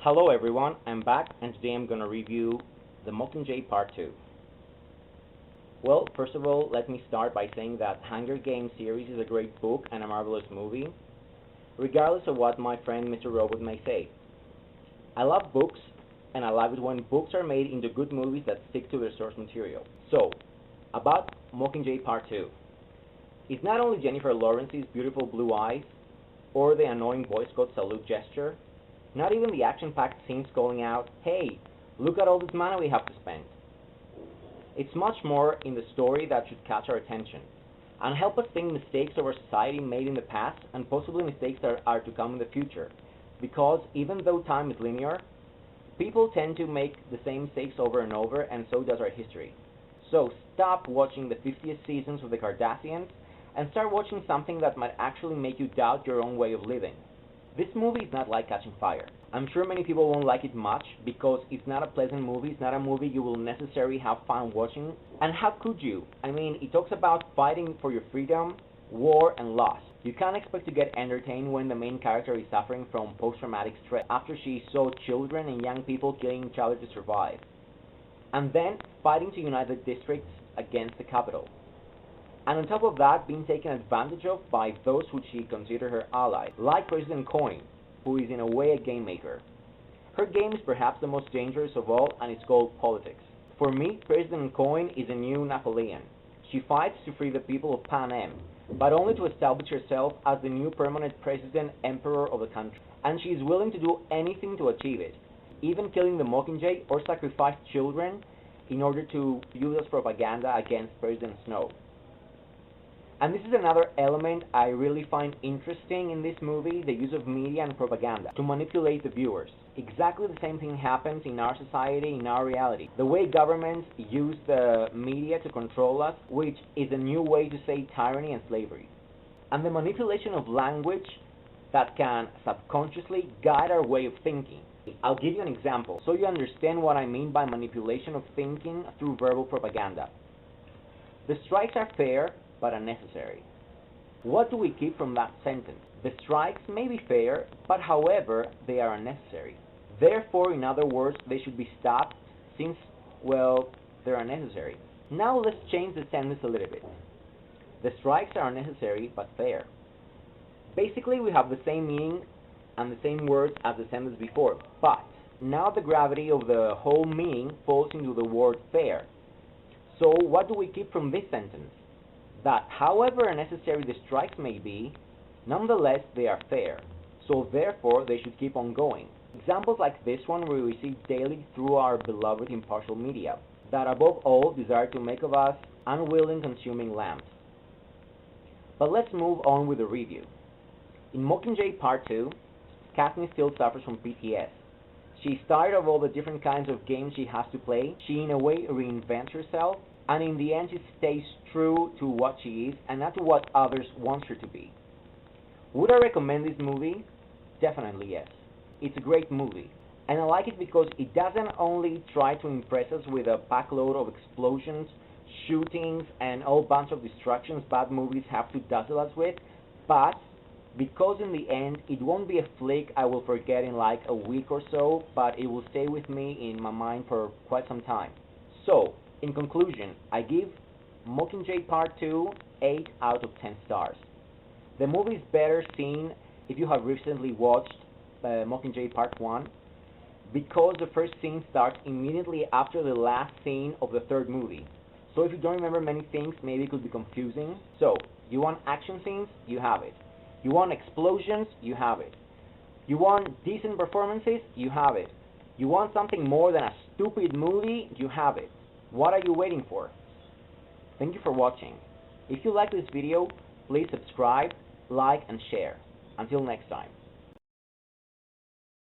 Hello everyone, I'm back and today I'm gonna review the Mockingjay Part 2. Well, first of all, let me start by saying that Hunger Games series is a great book and a marvelous movie, regardless of what my friend Mr. Robot may say. I love books, and I love it when books are made into good movies that stick to their source material. So, about Mockingjay Part 2. It's not only Jennifer Lawrence's beautiful blue eyes, or the annoying Boy Scout salute gesture, not even the action-packed scenes calling out, "Hey, look at all this money we have to spend." It's much more in the story that should catch our attention and help us think mistakes of our society made in the past and possibly mistakes that are to come in the future. Because even though time is linear, people tend to make the same mistakes over and over, and so does our history. So stop watching the 50th seasons of the Kardashians and start watching something that might actually make you doubt your own way of living. This movie is not like Catching Fire. I'm sure many people won't like it much because it's not a pleasant movie, it's not a movie you will necessarily have fun watching. And how could you? I mean, it talks about fighting for your freedom, war, and loss. You can't expect to get entertained when the main character is suffering from post-traumatic stress after she saw children and young people killing each other to survive. And then fighting to unite the districts against the capital. And on top of that, being taken advantage of by those who she considered her allies, like President Coin, who is in a way a game maker. Her game is perhaps the most dangerous of all, and it's called politics. For me, President Coin is a new Napoleon. She fights to free the people of Pan Am, but only to establish herself as the new permanent president emperor of the country. And she is willing to do anything to achieve it, even killing the Mockingjay or sacrifice children in order to use as propaganda against President Snow. And this is another element I really find interesting in this movie, the use of media and propaganda to manipulate the viewers. Exactly the same thing happens in our society, in our reality. The way governments use the media to control us, which is a new way to say tyranny and slavery. And the manipulation of language that can subconsciously guide our way of thinking. I'll give you an example so you understand what I mean by manipulation of thinking through verbal propaganda. The strikes are fair, but unnecessary. What do we keep from that sentence? The strikes may be fair, but however, they are unnecessary. Therefore, in other words, they should be stopped since, well, they're unnecessary. Now let's change the sentence a little bit. The strikes are unnecessary, but fair. Basically, we have the same meaning and the same words as the sentence before, but now the gravity of the whole meaning falls into the word fair. So what do we keep from this sentence? That however unnecessary the strikes may be, nonetheless they are fair, so therefore they should keep on going. Examples like this one we receive daily through our beloved impartial media, that above all desire to make of us unwilling consuming lambs. But let's move on with the review. In Mockingjay Part 2, Katniss still suffers from PTS. She's tired of all the different kinds of games she has to play. She in a way reinvents herself, and in the end she stays true to what she is and not to what others want her to be. Would I recommend this movie? Definitely yes. It's a great movie, and I like it because it doesn't only try to impress us with a backload of explosions, shootings, and all bunch of distractions bad movies have to dazzle us with, but because in the end it won't be a flick I will forget in like a week or so, but it will stay with me in my mind for quite some time. So, in conclusion, I give Mockingjay Part 2 8 out of 10 stars. The movie is better seen if you have recently watched Mockingjay Part 1, because the first scene starts immediately after the last scene of the third movie. So if you don't remember many things, maybe it could be confusing. So, you want action scenes? You have it. You want explosions? You have it. You want decent performances? You have it. You want something more than a stupid movie? You have it. What are you waiting for? Thank you for watching. If you like this video, please subscribe, like, and share. Until next time.